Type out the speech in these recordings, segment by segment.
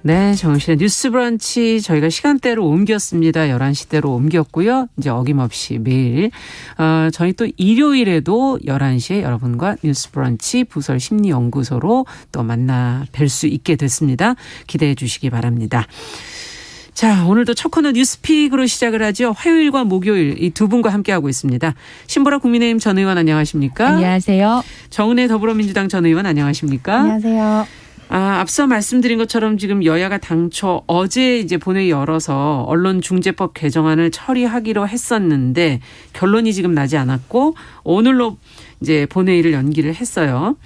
네, 정신의 뉴스 브런치 저희가 시간대로 옮겼습니다. 11시대로 옮겼고요. 이제 어김없이 매일 저희 또 일요일에도 11시에 여러분과 뉴스 브런치 부설 심리연구소로 또 만나 뵐 수 있게 됐습니다. 기대해 주시기 바랍니다. 자, 오늘도 첫 코너 뉴스픽으로 시작을 하죠. 화요일과 목요일 이 두 분과 함께하고 있습니다. 신보라 국민의힘 전 의원 안녕하십니까? 안녕하세요. 정은혜 더불어민주당 전 의원 안녕하십니까? 안녕하세요. 앞서 말씀드린 것처럼 지금 여야가 당초 어제 이제 본회의 열어서 언론중재법 개정안을 처리하기로 했었는데 결론이 지금 나지 않았고 오늘로 이제 본회의를 연기를 했어요.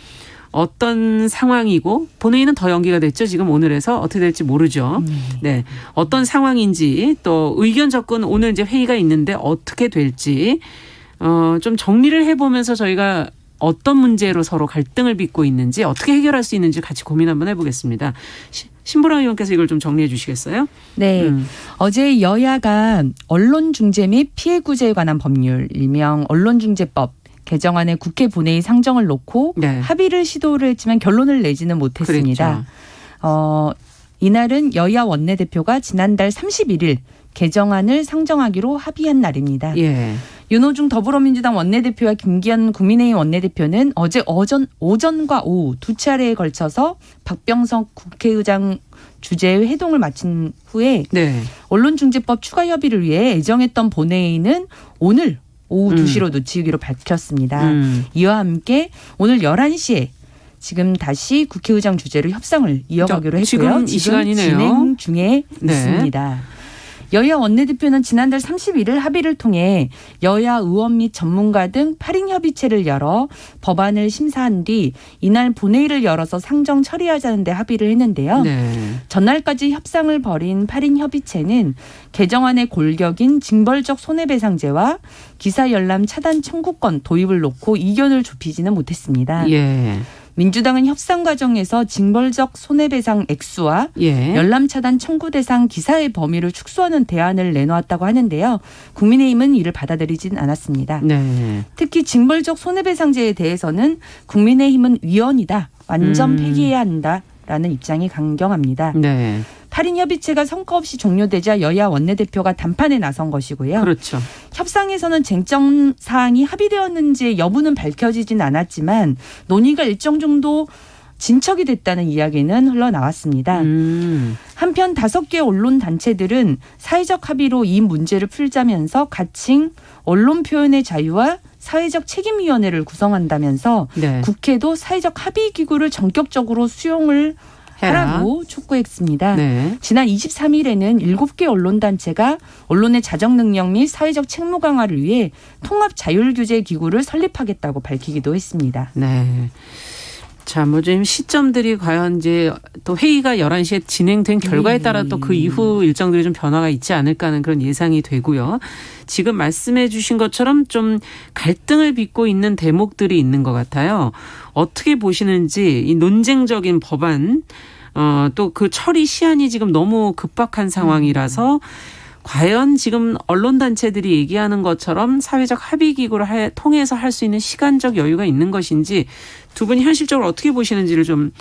어떤 상황이고 본회의는 더 연기가 됐죠. 지금 오늘에서 어떻게 될지 모르죠. 네, 어떤 상황인지 또 의견 접근 오늘 이제 회의가 있는데 어떻게 될지 좀 정리를 해보면서 저희가 어떤 문제로 서로 갈등을 빚고 있는지 어떻게 해결할 수 있는지 같이 고민 한번 해보겠습니다. 신보라 의원께서 이걸 좀 정리해 주시겠어요? 네. 어제 여야가 언론중재 및 피해구제에 관한 법률 일명 언론중재법 개정안의 국회 본회의 상정을 놓고 네. 합의를 시도를 했지만 결론을 내지는 못했습니다. 이날은 여야 원내대표가 지난달 31일 개정안을 상정하기로 합의한 날입니다. 예. 윤호중 더불어민주당 원내대표와 김기현 국민의힘 원내대표는 어제 오전과 오후 두 차례에 걸쳐서 박병석 국회의장 주재의 회동을 마친 후에 네. 언론중재법 추가 협의를 위해 예정했던 본회의는 오늘 오후 2시로 놓치기로 밝혔습니다. 이와 함께 오늘 11시에 지금 다시 국회의장 주재로 협상을 이어가기로 했고요. 지금 이 시간이네요. 진행 중에 네. 있습니다. 여야 원내대표는 지난달 31일 합의를 통해 여야 의원 및 전문가 등 8인 협의체를 열어 법안을 심사한 뒤 이날 본회의를 열어서 상정 처리하자는 데 합의를 했는데요. 네. 전날까지 협상을 벌인 8인 협의체는 개정안의 골격인 징벌적 손해배상제와 기사 열람 차단 청구권 도입을 놓고 이견을 좁히지는 못했습니다. 예. 민주당은 협상 과정에서 징벌적 손해배상 액수와 예. 열람 차단 청구 대상 기사의 범위를 축소하는 대안을 내놓았다고 하는데요. 국민의힘은 이를 받아들이진 않았습니다. 네. 특히 징벌적 손해배상제에 대해서는 국민의힘은 위헌이다. 완전 폐기해야 한다라는 입장이 강경합니다. 네. 8인 협의체가 성과 없이 종료되자 여야 원내대표가談판에 나선 것이고요. 그렇죠. 협상에서는 쟁점 사항이 합의되었는지 여부는 밝혀지진 않았지만 논의가 일정 정도 진척이 됐다는 이야기는 흘러나왔습니다. 한편 5개 언론 단체들은 사회적 합의로 이 문제를 풀자면서 가칭 언론 표현의 자유와 사회적 책임위원회를 구성한다면서 네. 국회도 사회적 합의 기구를 전격적으로 수용을 하라고 촉구했습니다. 네. 지난 23일에는 7개 언론단체가 언론의 자정 능력 및 사회적 책무 강화를 위해 통합 자율규제 기구를 설립하겠다고 밝히기도 했습니다. 네. 자, 뭐 지금 시점들이 과연 이제 또 회의가 11시에 진행된 결과에 따라 또 그 이후 일정들이 좀 변화가 있지 않을까 하는 그런 예상이 되고요. 지금 말씀해 주신 것처럼 좀 갈등을 빚고 있는 대목들이 있는 것 같아요. 어떻게 보시는지 이 논쟁적인 법안 또 그 처리 시한이 지금 너무 급박한 상황이라서 과연 지금 언론단체들이 얘기하는 것처럼 사회적 합의기구를 통해서 할 수 있는 시간적 여유가 있는 것인지 두 분이 현실적으로 어떻게 보시는지를 좀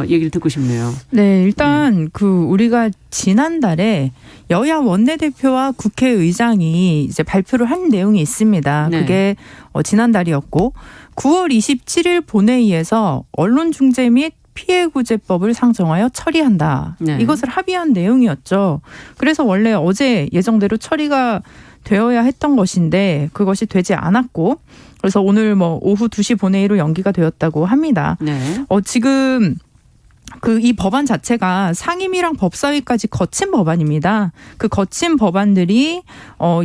얘기를 듣고 싶네요. 네, 일단 우리가 지난달에 여야 원내대표와 국회의장이 이제 발표를 한 내용이 있습니다. 네. 그게 지난달이었고 9월 27일 본회의에서 언론중재 및 피해구제법을 상정하여 처리한다. 네. 이것을 합의한 내용이었죠. 그래서 원래 어제 예정대로 처리가 되어야 했던 것인데 그것이 되지 않았고 그래서 오늘 오후 2시 본회의로 연기가 되었다고 합니다. 네. 지금 이 법안 자체가 상임위랑 법사위까지 거친 법안입니다. 그 거친 법안들이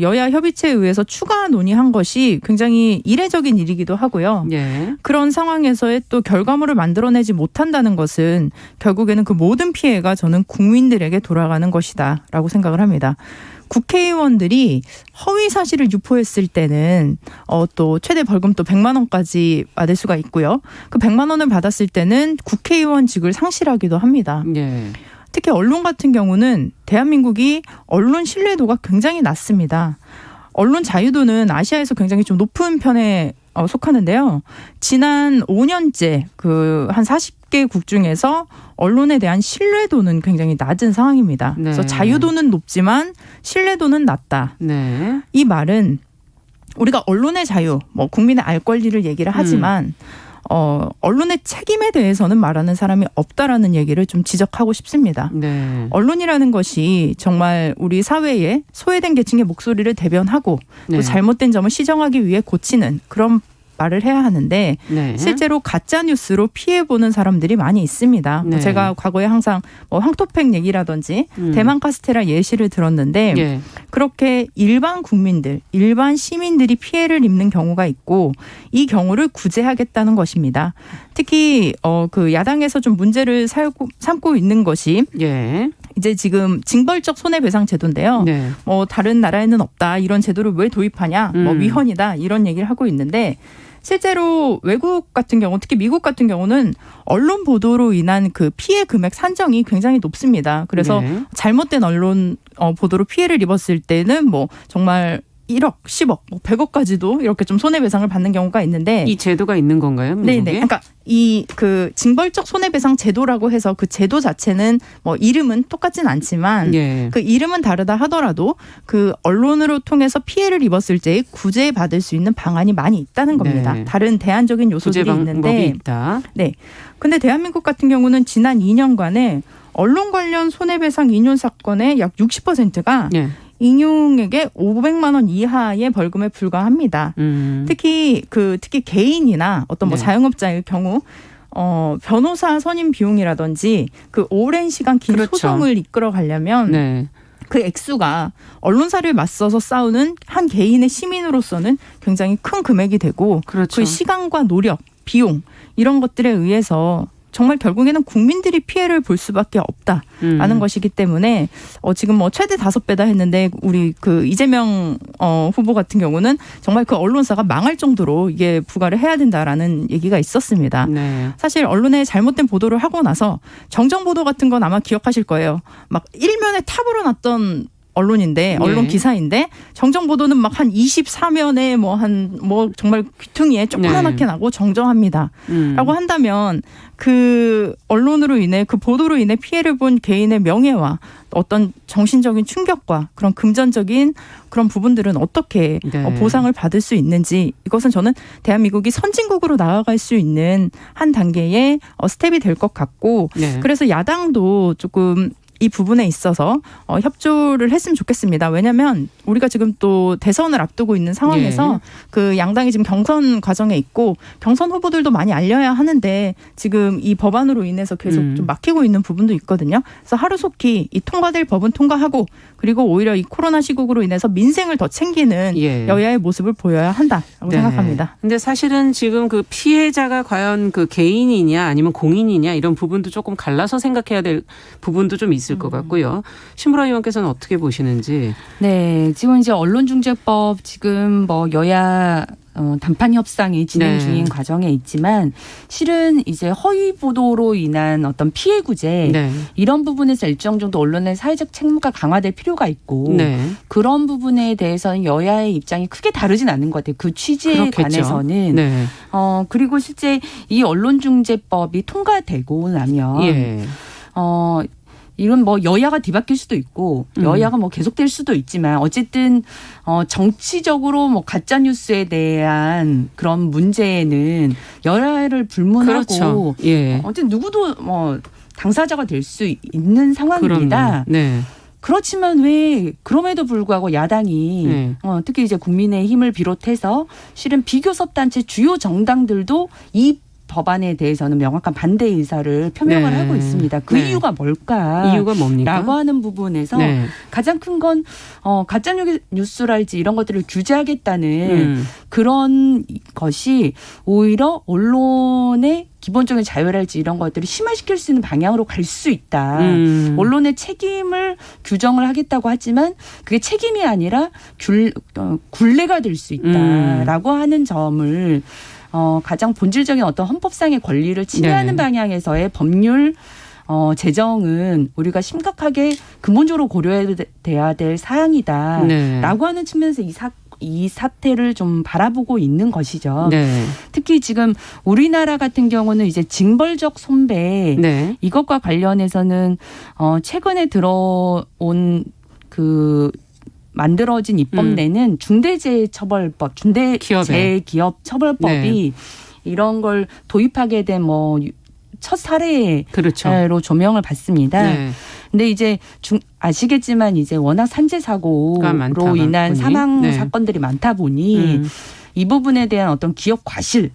여야 협의체에 의해서 추가 논의한 것이 굉장히 이례적인 일이기도 하고요. 예. 그런 상황에서의 또 결과물을 만들어내지 못한다는 것은 결국에는 그 모든 피해가 저는 국민들에게 돌아가는 것이다라고 생각을 합니다. 국회의원들이 허위 사실을 유포했을 때는 또 최대 벌금도 100만 원까지 받을 수가 있고요. 그 100만 원을 받았을 때는 국회의원직을 상실하기도 합니다. 예. 특히 언론 같은 경우는 대한민국이 언론 신뢰도가 굉장히 낮습니다. 언론 자유도는 아시아에서 굉장히 좀 높은 편에 속하는데요. 지난 5년째 한 7개 국 중에서 언론에 대한 신뢰도는 굉장히 낮은 상황입니다. 네. 그래서 자유도는 높지만 신뢰도는 낮다. 네. 이 말은 우리가 언론의 자유, 뭐 국민의 알 권리를 얘기를 하지만 언론의 책임에 대해서는 말하는 사람이 없다라는 얘기를 좀 지적하고 싶습니다. 네. 언론이라는 것이 정말 우리 사회에 소외된 계층의 목소리를 대변하고 또 네. 잘못된 점을 시정하기 위해 고치는 그런 말을 해야 하는데 네. 실제로 가짜 뉴스로 피해 보는 사람들이 많이 있습니다. 네. 제가 과거에 항상 뭐 황토팩 얘기라든지 대만 카스테라 예시를 들었는데 예. 그렇게 일반 국민들, 일반 시민들이 피해를 입는 경우가 있고 이 경우를 구제하겠다는 것입니다. 특히 그 야당에서 좀 문제를 삼고 있는 것이 예. 이제 지금 징벌적 손해배상 제도인데요. 네. 뭐 다른 나라에는 없다. 이런 제도를 왜 도입하냐? 뭐 위헌이다. 이런 얘기를 하고 있는데 실제로 외국 같은 경우, 특히 미국 같은 경우는 언론 보도로 인한 그 피해 금액 산정이 굉장히 높습니다. 그래서 네. 잘못된 언론 보도로 피해를 입었을 때는 뭐 정말 1억, 10억, 뭐 100억까지도 이렇게 좀 손해배상을 받는 경우가 있는데 이 제도가 있는 건가요? 미국에? 네네. 그러니까 이 그 징벌적 손해배상 제도라고 해서 그 제도 자체는 뭐 이름은 똑같진 않지만 예. 그 이름은 다르다 하더라도 그 언론으로 통해서 피해를 입었을 때 구제받을 수 있는 방안이 많이 있다는 겁니다. 네. 다른 대안적인 구제 요소들이 방법이 있는데 있다. 네. 근데 대한민국 같은 경우는 지난 2년간에 언론 관련 손해배상 인용 사건의 약 60%가 예. 인용액의 500만 원 이하의 벌금에 불과합니다. 특히 개인이나 어떤 뭐 네. 자영업자의 경우 변호사 선임 비용이라든지 그 오랜 시간 긴 그렇죠. 소송을 이끌어 가려면 네. 그 액수가 언론사를 맞서서 싸우는 한 개인의 시민으로서는 굉장히 큰 금액이 되고 그렇죠. 그 시간과 노력, 비용 이런 것들에 의해서 정말 결국에는 국민들이 피해를 볼 수밖에 없다라는 것이기 때문에 지금 뭐 최대 5배다 했는데 우리 그 이재명 후보 같은 경우는 정말 그 언론사가 망할 정도로 이게 부과를 해야 된다라는 얘기가 있었습니다. 네. 사실 언론에 잘못된 보도를 하고 나서 정정 보도 같은 건 아마 기억하실 거예요. 막 일면에 탑으로 났던 언론인데 언론 기사인데 정정 보도는 막 한 24면에 뭐 정말 귀퉁이에 조그맣게 나고 정정합니다. 라고 한다면 그 언론으로 인해 그 보도로 인해 피해를 본 개인의 명예와 어떤 정신적인 충격과 그런 금전적인 그런 부분들은 어떻게 네. 보상을 받을 수 있는지 이것은 저는 대한민국이 선진국으로 나아갈 수 있는 한 단계의 스텝이 될 것 같고 네. 그래서 야당도 조금 이 부분에 있어서 협조를 했으면 좋겠습니다. 왜냐하면 우리가 지금 또 대선을 앞두고 있는 상황에서 그 양당이 지금 경선 과정에 있고 경선 후보들도 많이 알려야 하는데 지금 이 법안으로 인해서 계속 좀 막히고 있는 부분도 있거든요. 그래서 하루속히 이 통과될 법은 통과하고 그리고 오히려 이 코로나 시국으로 인해서 민생을 더 챙기는 여야의 모습을 보여야 한다라고 생각합니다. 근데 사실은 지금 그 피해자가 과연 그 개인이냐 아니면 공인이냐 이런 부분도 조금 갈라서 생각해야 될 부분도 좀 있을 것 같고요. 신보라 의원께서는 어떻게 보시는지. 네, 지금 이제 언론중재법 지금 뭐 여야 단판 협상이 진행 중인 과정에 있지만 실은 이제 허위 보도로 인한 어떤 피해 구제 이런 부분에서 일정 정도 언론의 사회적 책무가 강화될 필요가 있고 그런 부분에 대해서는 여야의 입장이 크게 다르진 않은 것 같아요. 그 취지에 그렇겠죠. 관해서는 그리고 실제 이 언론중재법이 통과되고 나면 이건 뭐 여야가 뒤바뀔 수도 있고 여야가 뭐 계속될 수도 있지만 어쨌든 정치적으로 뭐 가짜 뉴스에 대한 그런 문제는 여야를 불문하고 어쨌든 누구도 뭐 당사자가 될 수 있는 상황입니다. 그렇지만 왜 그럼에도 불구하고 야당이 특히 이제 국민의힘을 비롯해서 실은 비교섭단체 주요 정당들도 이 법안에 대해서는 명확한 반대 의사를 표명을 하고 있습니다. 그 이유가 뭘까? 이유가 뭡니까? 라고 하는 부분에서 가장 큰 건 가짜 뉴스랄지 이런 것들을 규제하겠다는 그런 것이 오히려 언론의 기본적인 자유랄지 이런 것들을 심화시킬 수 있는 방향으로 갈 수 있다. 언론의 책임을 규정을 하겠다고 하지만 그게 책임이 아니라 굴레가 될 수 있다라고 하는 점을 가장 본질적인 어떤 헌법상의 권리를 침해하는 방향에서의 법률 제정은 우리가 심각하게 근본적으로 고려해야 될 사항이다라고 하는 측면에서 이 이 사태를 좀 바라보고 있는 것이죠. 네. 특히 지금 우리나라 같은 경우는 이제 징벌적 손배 네. 이것과 관련해서는 최근에 들어온 그 만들어진 입법내는 중대재해처벌법, 중대재해기업처벌법이 네. 이런 걸 도입하게 된 첫 사례로 그렇죠. 조명을 받습니다. 네. 근데 이제 아시겠지만 이제 워낙 산재 사고로 인한 사망 네. 사건들이 많다 보니 이 부분에 대한 어떤 기업 과실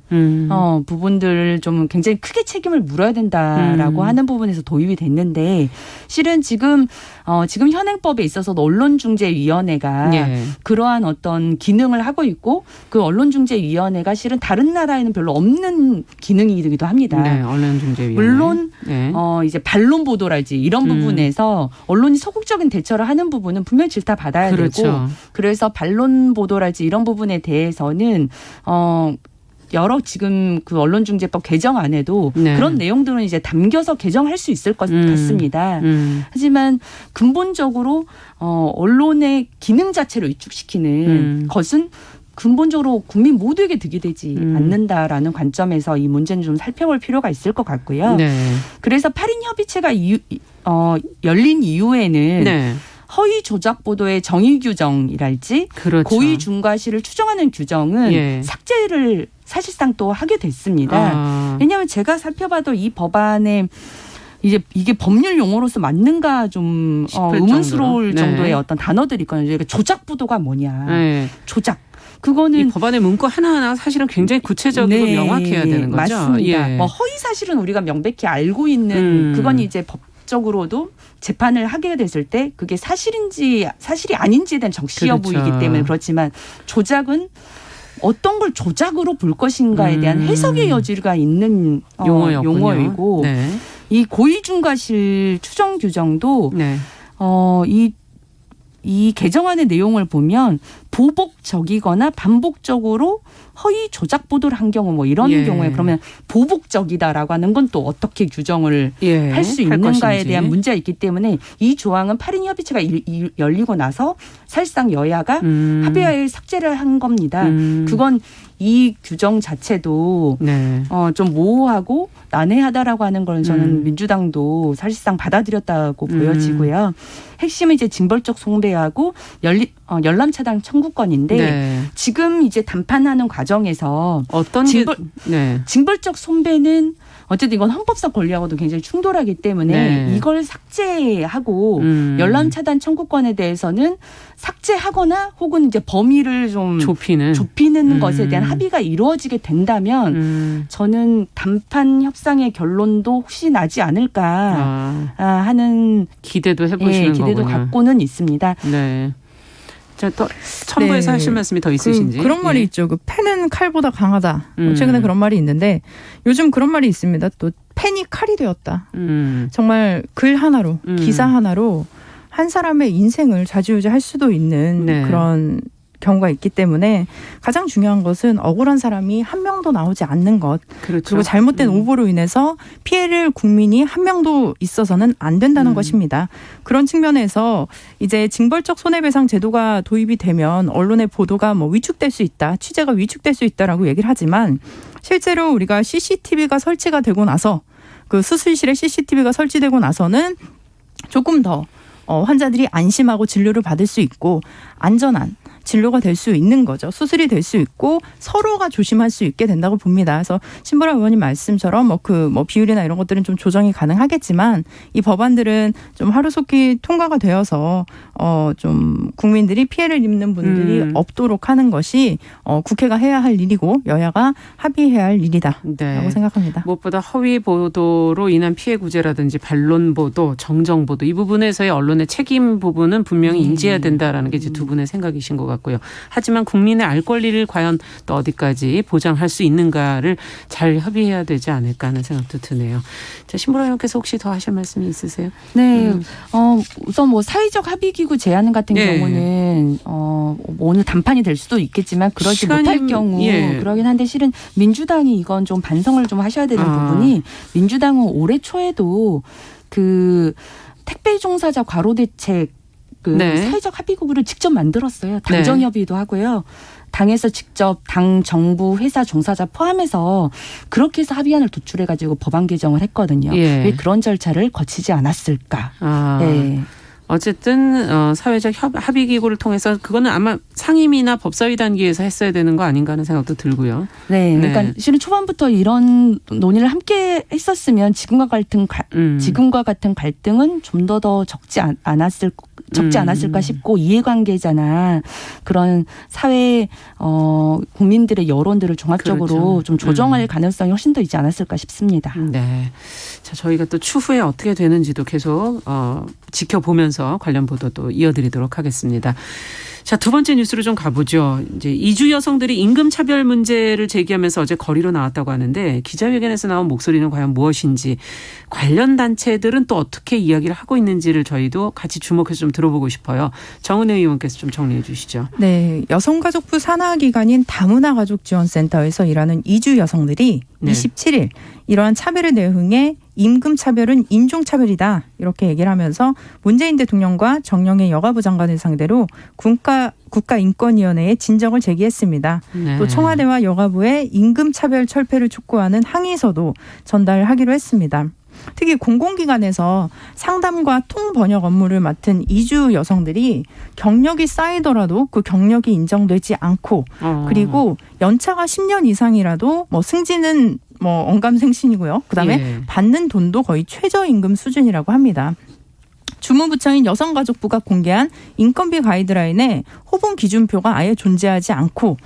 부분들을 좀 굉장히 크게 책임을 물어야 된다라고 하는 부분에서 도입이 됐는데 실은 지금 현행법에 있어서도 언론중재위원회가 네. 그러한 어떤 기능을 하고 있고 그 언론중재위원회가 실은 다른 나라에는 별로 없는 기능이기도 합니다. 네. 언론중재위원회. 물론 네. 이제 반론 보도랄지 이런 부분에서 언론이 소극적인 대처를 하는 부분은 분명히 질타 받아야 그렇죠. 되고 그래서 반론 보도랄지 이런 부분에 대해서는 여러 지금 그 언론중재법 개정안에도 네. 그런 내용들은 이제 담겨서 개정할 수 있을 것 같습니다. 하지만 근본적으로 언론의 기능 자체를 위축시키는 것은 근본적으로 국민 모두에게 득이 되지 않는다라는 관점에서 이 문제는 좀 살펴볼 필요가 있을 것 같고요. 네. 그래서 8인 협의체가 열린 이후에는 네. 허위 조작 보도의 정의 규정이랄지 그렇죠. 고의 중과실을 추정하는 규정은 예. 삭제를 사실상 또 하게 됐습니다. 왜냐하면 제가 살펴봐도 이 법안에 이게 법률 용어로서 맞는가 좀 의문스러울 정도의 어떤 단어들이 있거든요. 그러니까 조작 보도가 뭐냐. 네. 조작. 그거는 이 법안의 문구 하나하나 사실은 굉장히 구체적이고 명확해야 되는 거죠. 맞습니다. 예. 허위 사실은 우리가 명백히 알고 있는 그건 이제 법적으로도 재판을 하게 됐을 때 그게 사실이 아닌지에 대한 적시 여부이기 그렇죠. 때문에 그렇지만 조작은 어떤 걸 조작으로 볼 것인가에 대한 해석의 여지가 있는 용어이고 네. 이 고의중과실 추정 규정도 네. 이 개정안의 내용을 보면 보복적이거나 반복적으로 허위 조작 보도를 한 경우 이런 예. 경우에 그러면 보복적이다라고 하는 건 또 어떻게 규정을 예. 할 수 있는가에 대한 문제가 있기 때문에 이 조항은 8인 협의체가 열리고 나서 사실상 여야가 합의하에 삭제를 한 겁니다. 그건 이 규정 자체도 네. 좀 모호하고 난해하다라고 하는 걸 저는 민주당도 사실상 받아들였다고 보여지고요. 핵심은 이제 징벌적 송배하고 열람 차단 청구권인데 네. 지금 이제 담판하는 과정에서 어떤 징벌적 손배는 어쨌든 이건 헌법상 권리하고도 굉장히 충돌하기 때문에 네. 이걸 삭제하고 열람 차단 청구권에 대해서는 삭제하거나 혹은 이제 범위를 좀 좁히는 것에 대한 합의가 이루어지게 된다면 저는 담판 협상의 결론도 혹시 나지 않을까 하는 기대도 해보시는 거군요. 기대도 갖고는 있습니다. 네. 자, 또 첨부해서 하실 말씀이 더 있으신지. 그런 말이 있죠. 패는 칼보다 강하다. 최근에 그런 말이 있는데 요즘 그런 말이 있습니다. 또 펜이 칼이 되었다. 정말 글 하나로 기사 하나로 한 사람의 인생을 좌지우지할 수도 있는 그런 경우가 있기 때문에 가장 중요한 것은 억울한 사람이 한 명도 나오지 않는 것. 그렇죠. 그리고 잘못된 오보로 인해서 피해를 국민이 한 명도 있어서는 안 된다는 것입니다. 그런 측면에서 이제 징벌적 손해배상 제도가 도입이 되면 언론의 보도가 위축될 수 있다. 취재가 위축될 수 있다라고 얘기를 하지만 실제로 우리가 CCTV가 설치가 되고 나서 그 수술실에 CCTV가 설치되고 나서는 조금 더 환자들이 안심하고 진료를 받을 수 있고 안전한 진료가 될 수 있는 거죠. 수술이 될 수 있고 서로가 조심할 수 있게 된다고 봅니다. 그래서 신보라 의원님 말씀처럼 비율이나 이런 것들은 좀 조정이 가능하겠지만 이 법안들은 좀 하루속히 통과가 되어서 좀 국민들이 피해를 입는 분들이 없도록 하는 것이 국회가 해야 할 일이고 여야가 합의해야 할 일이다라고 생각합니다. 무엇보다 허위 보도로 인한 피해 구제라든지 반론 보도, 정정 보도 이 부분에서의 언론의 책임 부분은 분명히 인지해야 된다라는 게 이제 두 분의 생각이신 것 같고요. 하지만 국민의 알 권리를 과연 또 어디까지 보장할 수 있는가를 잘 협의해야 되지 않을까 하는 생각도 드네요. 자, 신보라 의원께서 혹시 더 하실 말씀이 있으세요? 네. 우선 사회적 합의기구 제안 같은 경우는 오늘 단판이 될 수도 있겠지만 그러지 못할 경우 그러긴 한데 실은 민주당이 이건 좀 반성을 좀 하셔야 되는 부분이 민주당은 올해 초에도 그 택배 종사자 과로 대책 네. 사회적 합의구를 직접 만들었어요. 당정협의도 하고요. 당에서 직접 당, 정부, 회사, 종사자 포함해서 그렇게 해서 합의안을 도출해가지고 법안 개정을 했거든요. 예. 왜 그런 절차를 거치지 않았을까. 아. 네. 어쨌든 사회적 합의기구를 통해서 그거는 아마 상임위나 법사위 단계에서 했어야 되는 거 아닌가 하는 생각도 들고요. 네, 그러니까 네. 실은 초반부터 이런 논의를 함께 했었으면 지금과 같은 갈등은 좀 더 적지 않았을까 싶고, 이해관계자나 그런 사회 국민들의 여론들을 종합적으로 그렇죠. 좀 조정할 가능성이 훨씬 더 있지 않았을까 싶습니다. 네. 자, 저희가 또 추후에 어떻게 되는지도 계속 지켜보면서 관련 보도도 이어드리도록 하겠습니다. 자, 두 번째 뉴스로 좀 가보죠. 이제 이주 여성들이 임금 차별 문제를 제기하면서 어제 거리로 나왔다고 하는데, 기자회견에서 나온 목소리는 과연 무엇인지, 관련 단체들은 또 어떻게 이야기를 하고 있는지를 저희도 같이 주목해서 좀 들어보고 싶어요. 정은혜 의원께서 좀 정리해 주시죠. 네, 여성가족부 산하기관인 다문화가족지원센터에서 일하는 이주 여성들이 네. 27일 이러한 차별에 대응해 임금 차별은 인종차별이다 이렇게 얘기를 하면서 문재인 대통령과 정영애 여가부 장관을 상대로 국가인권위원회에 진정을 제기했습니다. 네. 또 청와대와 여가부에 임금차별 철폐를 촉구하는 항의서도 전달하기로 했습니다. 특히 공공기관에서 상담과 통번역 업무를 맡은 이주 여성들이 경력이 쌓이더라도 그 경력이 인정되지 않고, 그리고 연차가 10년 이상이라도 승진은 언감생신이고요. 그다음에 예. 받는 돈도 거의 최저임금 수준이라고 합니다. 주무부처인 여성가족부가 공개한 인건비 가이드라인에 호봉 기준표가 아예 존재하지 않고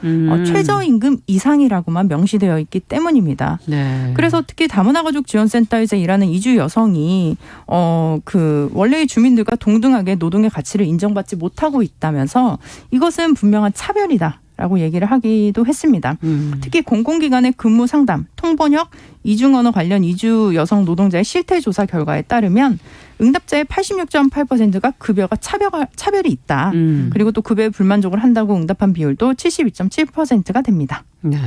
최저임금 이상이라고만 명시되어 있기 때문입니다. 네. 그래서 특히 다문화가족지원센터에서 일하는 이주 여성이 원래의 주민들과 동등하게 노동의 가치를 인정받지 못하고 있다면서 이것은 분명한 차별이다. 라고 얘기를 하기도 했습니다. 특히 공공기관의 근무 상담, 통번역, 이중언어 관련 이주 여성 노동자의 실태조사 결과에 따르면 응답자의 86.8%가 급여가 차별이 있다. 그리고 또 급여에 불만족을 한다고 응답한 비율도 72.7%가 됩니다. 네.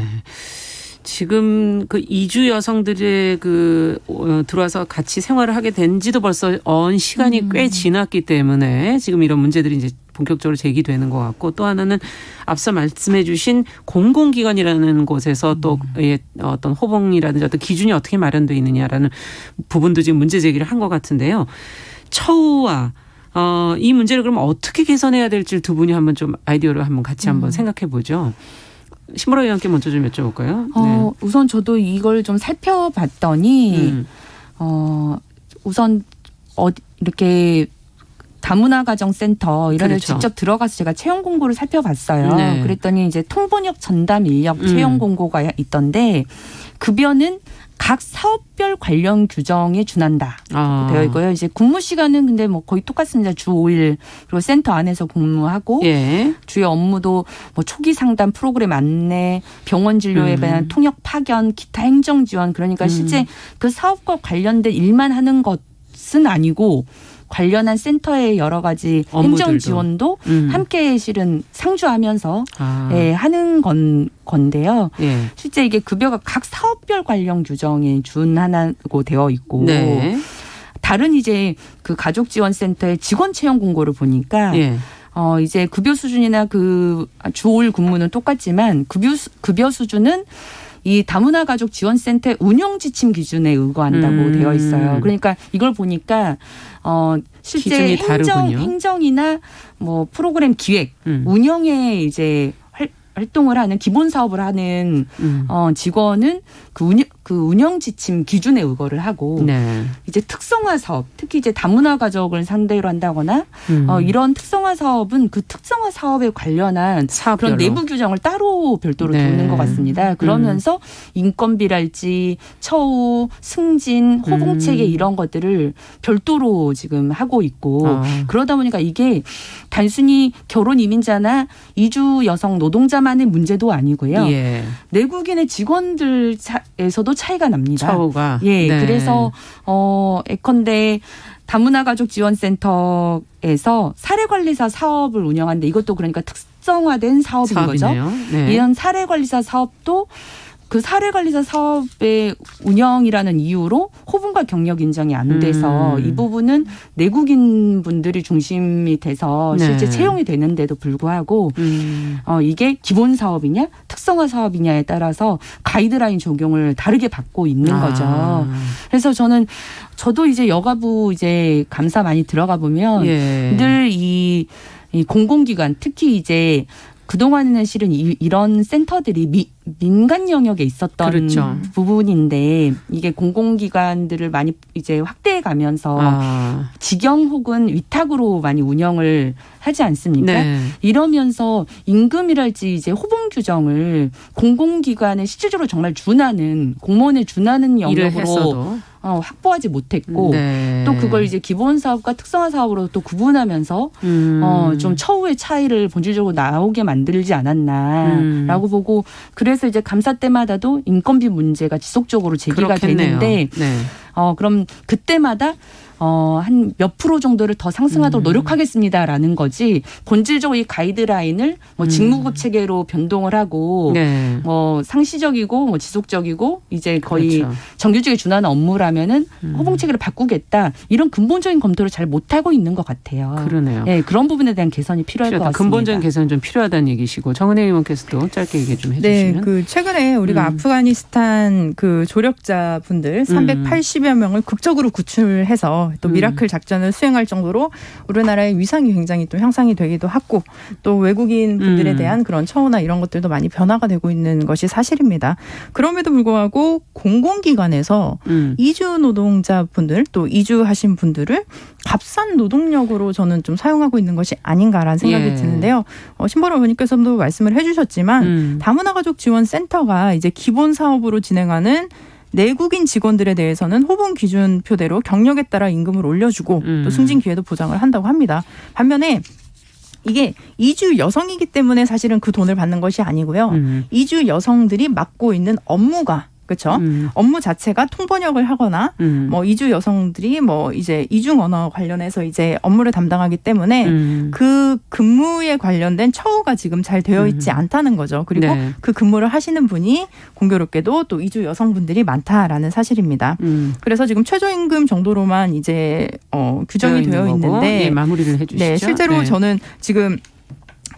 지금 그 이주 여성들의 들어와서 같이 생활을 하게 된 지도 벌써 시간이 꽤 지났기 때문에 지금 이런 문제들이 이제 본격적으로 제기되는 것 같고, 또 하나는 앞서 말씀해 주신 공공기관이라는 곳에서 또 어떤 호봉이라든지 어떤 기준이 어떻게 마련되어 있느냐라는 부분도 지금 문제 제기를 한 것 같은데요. 처우와 이 문제를 그럼 어떻게 개선해야 될지 두 분이 한번 좀 아이디어를 한번 같이 한번 생각해 보죠. 신보라 의원께 먼저 좀 여쭤볼까요? 네. 우선 저도 이걸 좀 살펴봤더니 우선 이렇게 다문화가정센터 이런 데 그렇죠. 직접 들어가서 제가 채용 공고를 살펴봤어요. 네. 그랬더니 이제 통번역 전담 인력 채용 공고가 있던데, 급여는 각 사업별 관련 규정에 준한다 되어 있고요. 이제 근무 시간은 근데 거의 똑같습니다. 주 5일, 그리고 센터 안에서 근무하고, 예. 주요 업무도 초기 상담, 프로그램 안내, 병원 진료에 대한 통역 파견, 기타 행정 지원, 그러니까 실제 그 사업과 관련된 일만 하는 것은 아니고 관련한 센터의 여러 가지 업무들도. 행정 지원도 함께 실은 상주하면서 하는 건데요. 예. 실제 이게 급여가 각 사업별 관련 규정에 준하고 되어 있고, 네. 다른 이제 그 가족지원센터의 직원 채용 공고를 보니까 예. 이제 급여 수준이나 그 주 5일 근무는 똑같지만 급여 수준은 이 다문화가족지원센터의 운영 지침 기준에 의거한다고 되어 있어요. 그러니까 이걸 보니까 실제 행정이나 프로그램 기획, 운영에 이제 활동을 하는, 기본 사업을 하는 직원은 그 운영 지침 기준에 의거를 하고, 네. 이제 특성화 사업, 특히 이제 다문화 가족을 상대로 한다거나 이런 특성화 사업은 그 특성화 사업에 관련한 사업별로. 그런 내부 규정을 따로 별도로 두는 것 같습니다. 그러면서 인건비랄지 처우, 승진, 호봉 체계 이런 것들을 별도로 지금 하고 있고, 그러다 보니까 이게 단순히 결혼 이민자나 이주 여성 노동자만의 문제도 아니고요. 예. 내국인의 직원들에서도 차이가 납니다. 처우가. 예, 네. 그래서 예컨대 다문화가족지원센터에서 사례관리사 사업을 운영하는데, 이것도 그러니까 특성화된 사업인 거죠. 네. 이런 사례관리사 사업도 그 사례관리사 사업의 운영이라는 이유로 호봉과 경력 인정이 안 돼서 이 부분은 내국인 분들이 중심이 돼서 실제 네. 채용이 되는데도 불구하고 이게 기본 사업이냐 특성화 사업이냐에 따라서 가이드라인 적용을 다르게 받고 있는 거죠. 그래서 저도 이제 여가부 이제 감사 많이 들어가 보면 예. 늘 이 공공기관 특히 이제 그동안에는 실은 이런 센터들이 민간 영역에 있었던 그렇죠. 부분인데 이게 공공기관들을 많이 이제 확대해 가면서 직영 혹은 위탁으로 많이 운영을 하지 않습니까? 네. 이러면서 임금이랄지 이제 호봉 규정을 공공기관에 실질적으로 정말 준하는 공무원에 준하는 일을 영역으로 했어도 확보하지 못했고 네. 또 그걸 이제 기본 사업과 특성화 사업으로 또 구분하면서 좀 처우의 차이를 본질적으로 나오게 만들지 않았나라고 보고 그래서 이제 감사 때마다도 인건비 문제가 지속적으로 제기가 그렇겠네요. 되는데 네. 그럼 그때마다 한 몇 프로 정도를 더 상승하도록 노력하겠습니다라는 거지 본질적으로 이 가이드라인을 뭐 직무급 체계로 변동을 하고 네. 뭐 상시적이고 뭐 지속적이고 이제 거의 그렇죠. 정규직에 준하는 업무라면은 호봉 체계를 바꾸겠다 이런 근본적인 검토를 잘 못하고 있는 것 같아요. 그러네요. 네, 그런 부분에 대한 개선이 필요할 것 같습니다. 근본적인 개선은 좀 필요하다는 얘기시고 정은혜 의원께서도 짧게 얘기 좀 해주시면. 네, 그 최근에 우리가 아프가니스탄 그 조력자 분들 380여 명을 극적으로 구출해서 또 미라클 작전을 수행할 정도로 우리나라의 위상이 굉장히 또 향상이 되기도 하고 또 외국인 분들에 대한 그런 처우나 이런 것들도 많이 변화가 되고 있는 것이 사실입니다. 그럼에도 불구하고 공공기관에서 이주 노동자분들 또 이주하신 분들을 값싼 노동력으로 저는 좀 사용하고 있는 것이 아닌가라는 생각이 드는데요. 신보라 의원님께서도 말씀을 해주셨지만 다문화 가족 지원 센터가 이제 기본 사업으로 진행하는 내국인 직원들에 대해서는 호봉 기준표대로 경력에 따라 임금을 올려주고 또 승진 기회도 보장을 한다고 합니다. 반면에 이게 이주 여성이기 때문에 사실은 그 돈을 받는 것이 아니고요. 이주 여성들이 맡고 있는 업무가 그렇죠. 업무 자체가 통번역을 하거나 뭐 이주 여성들이 뭐 이제 이중 언어 관련해서 이제 업무를 담당하기 때문에 그 근무에 관련된 처우가 지금 잘 되어 있지 않다는 거죠. 그리고 네. 그 근무를 하시는 분이 공교롭게도 또 이주 여성분들이 많다라는 사실입니다. 그래서 지금 최저임금 정도로만 이제 규정이 되어 있는데 마무리를 해주시죠. 네, 실제로 저는 지금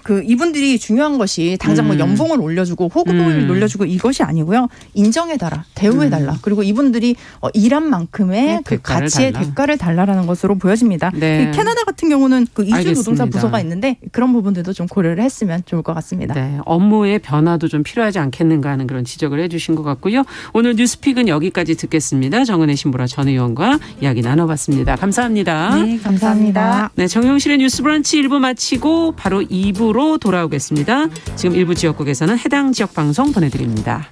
그 이분들이 중요한 것이 당장 뭐 연봉을 올려주고 호급을 올려주고 이것이 아니고요. 인정해달라, 대우해달라. 그리고 이분들이 일한 만큼의 그 가치의 대가를 달라라는 것으로 보여집니다. 네. 캐나다 같은 경우는 그 이주 알겠습니다. 노동자 부서가 있는데 그런 부분들도 좀 고려를 했으면 좋을 것 같습니다. 네, 업무의 변화도 좀 필요하지 않겠는가 하는 그런 지적을 해주신 것 같고요. 오늘 뉴스픽은 여기까지 듣겠습니다. 정은혜 신보라 전 의원과 이야기 나눠봤습니다. 감사합니다. 네, 감사합니다. 네, 정용실의 뉴스브런치 1부 마치고 바로 2부로 돌아오겠습니다. 지금 일부 지역국에서는 해당 지역 방송 보내드립니다.